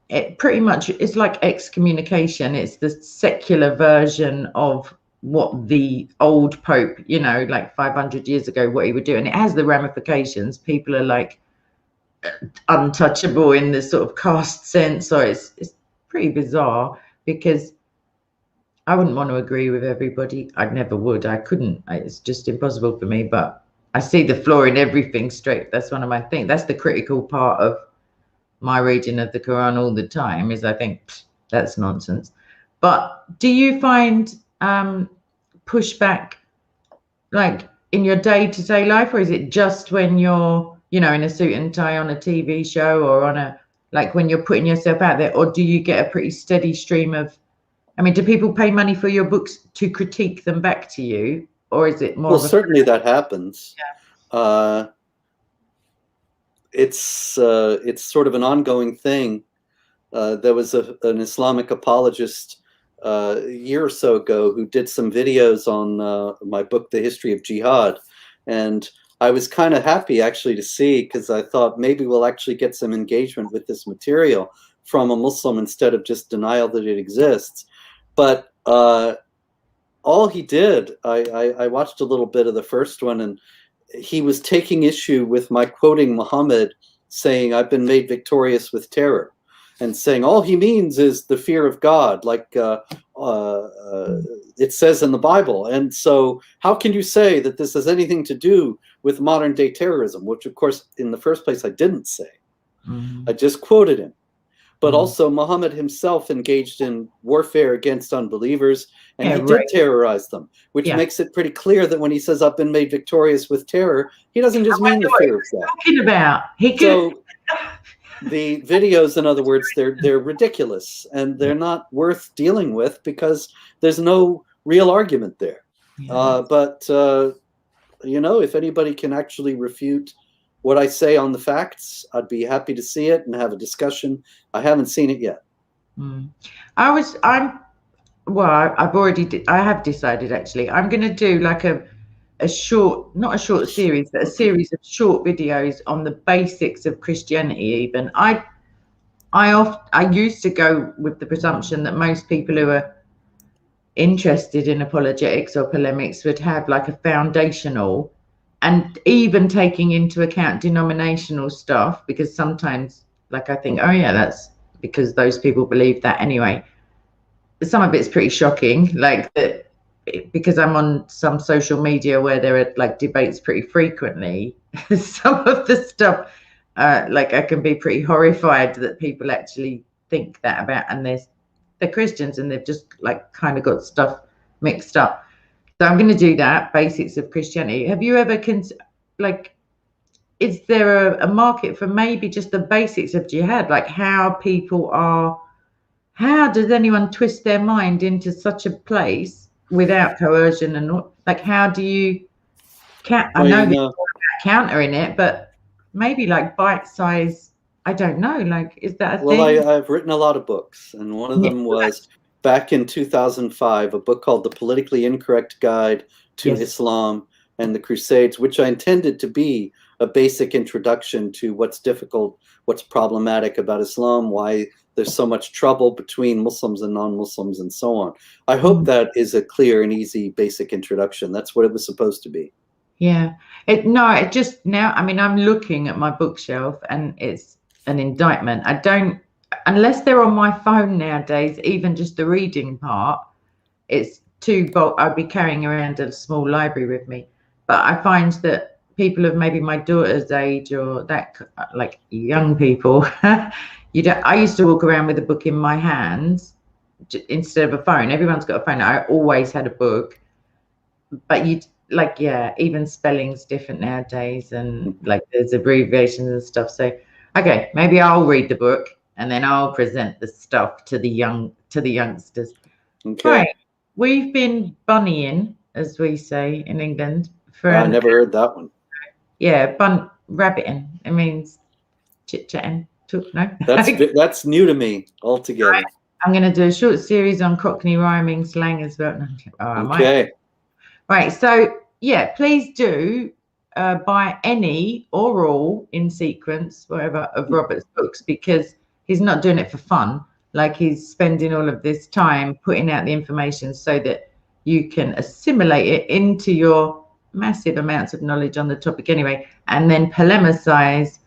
it pretty much is like excommunication. It's the secular version of what the old Pope, you know, like 500 years ago, what he would do. And it has the ramifications. People are like untouchable in this sort of caste sense. So it's pretty bizarre, because I wouldn't want to agree with everybody. I never would. I couldn't. It's just impossible for me. But I see the flaw in everything straight. That's one of my things. That's the critical part of my reading of the Quran all the time, is I think that's nonsense. But do you find pushback like in your day-to-day life, or is it just when you're, you know, in a suit and tie on a TV show, or on a, like when you're putting yourself out there, or do you get a pretty steady stream of, I mean, do people pay money for your books to critique them back to you, or is it more? Well, certainly that happens. Yeah. It's sort of an ongoing thing. There was an Islamic apologist a year or so ago who did some videos on my book, The History of Jihad, and I was kind of happy actually to see, because I thought maybe we'll actually get some engagement with this material from a Muslim instead of just denial that it exists. But all he did, I watched a little bit of the first one, and he was taking issue with my quoting Muhammad saying, "I've been made victorious with terror," and saying all he means is the fear of God, like it says in the Bible. And so how can you say that this has anything to do with modern day terrorism? Which, of course, in the first place, I didn't say. I just quoted him. But also Muhammad himself engaged in warfare against unbelievers, and he did terrorize them, which makes it pretty clear that when he says, "I've been made victorious with terror," he doesn't just mean the fear of God. Talking about. So the videos, in other words, they're ridiculous, and they're not worth dealing with because there's no real argument there. But you know, if anybody can actually refute what I say on the facts, I'd be happy to see it and have a discussion. I haven't seen it yet. I have decided actually, I'm going to do like a short, not a short series, but a series of short videos on the basics of Christianity. Even I used to go with the presumption that most people who are interested in apologetics or polemics would have like a foundational, and even taking into account denominational stuff, because sometimes, like, I think, oh yeah, that's because those people believe that anyway. Some of it's pretty shocking, like that, because I'm on some social media where there are like debates pretty frequently. Some of the stuff, like, I can be pretty horrified that people actually think that about, and they're Christians and they've just like kind of got stuff mixed up. So I'm going to do that, basics of Christianity. Have you ever like, is there a market for maybe just the basics of jihad, like how people are? How does anyone twist their mind into such a place without coercion, and like, how do you I know there's about countering it, but maybe like bite size, I don't know, like, is that a thing? Well, I've written a lot of books, and one of them was back in 2005, a book called The Politically Incorrect Guide to Islam and the Crusades, which I intended to be a basic introduction to what's difficult, what's problematic about Islam, why there's so much trouble between Muslims and non-Muslims, and so on. I hope that is a clear and easy basic introduction. That's what it was supposed to be. Yeah. It just now, I mean, I'm looking at my bookshelf and it's an indictment. I don't, unless they're on my phone nowadays, even just the reading part, it's too bulk. I'd be carrying around a small library with me. But I find that people of maybe my daughter's age or that, like young people, you don't, I used to walk around with a book in my hands instead of a phone. Everyone's got a phone. I always had a book, but you like, yeah, even spelling's different nowadays, and like there's abbreviations and stuff. So okay, maybe I'll read the book and then I'll present the stuff to the youngsters. Okay. Right, we've been bunnying, as we say in England, for I never heard that one. yeah, rabbiting. It means chit chatting. No, That's new to me altogether. Right. I'm going to do a short series on Cockney rhyming slang as well. Okay. Right, so yeah, please do buy any or all in sequence, whatever, of Robert's books, because he's not doing it for fun. Like, he's spending all of this time putting out the information so that you can assimilate it into your massive amounts of knowledge on the topic anyway, and then polemicize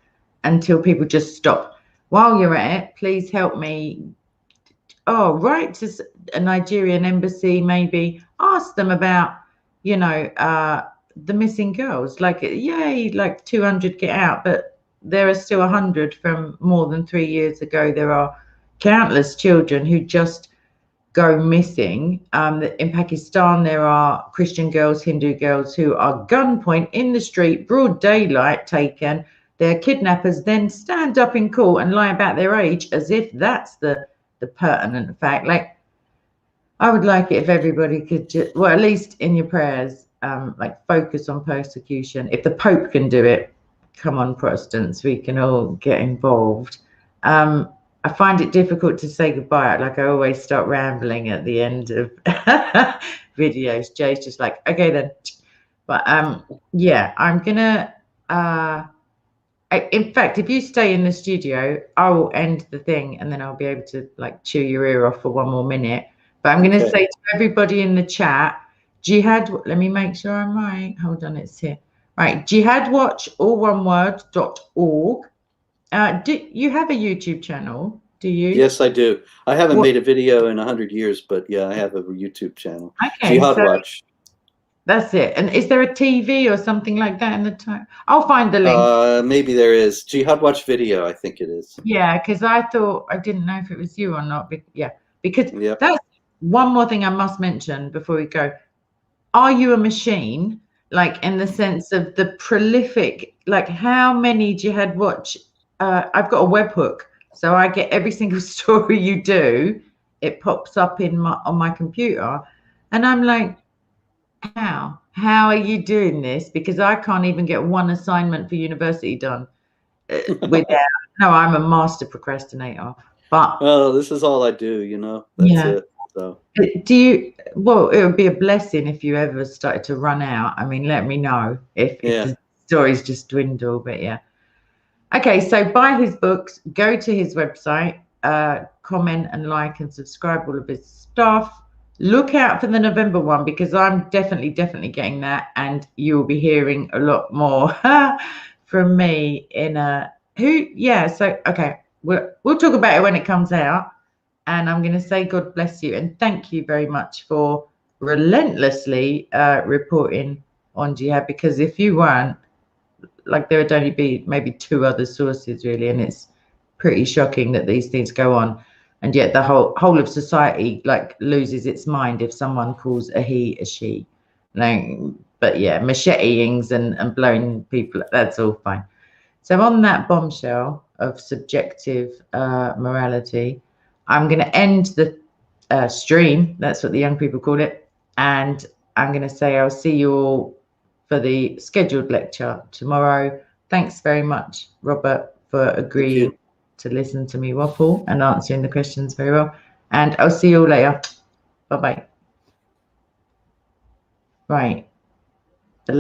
until people just stop. While you're at it, please help me. Oh, write to a Nigerian embassy, maybe ask them about, you know, the missing girls. Like, yay, like 200 get out, but there are still 100 from more than 3 years ago. There are countless children who just go missing. In Pakistan, there are Christian girls, Hindu girls who are gunpoint in the street, broad daylight, taken. Their kidnappers then stand up in court and lie about their age as if that's the pertinent fact. Like, I would like it if everybody could just, well, at least in your prayers, like, focus on persecution. If the Pope can do it, come on, Protestants, we can all get involved. I find it difficult to say goodbye. Like, I always start rambling at the end of videos. Jay's just like, okay then. But yeah, I'm gonna in fact, if you stay in the studio, I will end the thing and then I'll be able to, like, chew your ear off for 1 more minute. But I'm going to say to everybody in the chat, Jihad, let me make sure I'm right. Hold on, it's here. Right, jihadwatch, all one word, .org. Do you have a YouTube channel? Do you? Yes, I do. I haven't made a video in 100 years, but yeah, I have a YouTube channel. Okay, Jihad Watch. That's it. And is there a TV or something like that in the time? I'll find the link. Maybe there is. Jihad Watch Video, I think it is. Yeah, because I didn't know if it was you or not. But yeah, because that's one more thing I must mention before we go. Are you a machine? Like, in the sense of the prolific, like, how many Jihad Watch? I've got a webhook, so I get every single story you do. It pops up on my computer, and I'm like, how are you doing this? Because I can't even get one assignment for university done without. No, I'm a master procrastinator. But well, this is all I do, you know. That's it. So do you? Well, it would be a blessing if you ever started to run out. I mean, let me know if the stories just dwindle. But yeah. Okay, so buy his books, go to his website, comment and like and subscribe all of his stuff. Look out for the November one, because I'm definitely getting that, and you'll be hearing a lot more from me in so okay, we'll talk about it when it comes out, and I'm going to say God bless you and thank you very much for relentlessly reporting on Jihad, because if you weren't, like, there would only be maybe 2 other sources really, and it's pretty shocking that these things go on. And yet the whole of society, like, loses its mind if someone calls a he a she. Like, but yeah, macheteings and blowing people, that's all fine. So on that bombshell of subjective morality, I'm going to end the stream. That's what the young people call it. And I'm going to say I'll see you all for the scheduled lecture tomorrow. Thanks very much, Robert, for agreeing to listen to me waffle and answering the questions very well. And I'll see you all later. Bye-bye. Right. The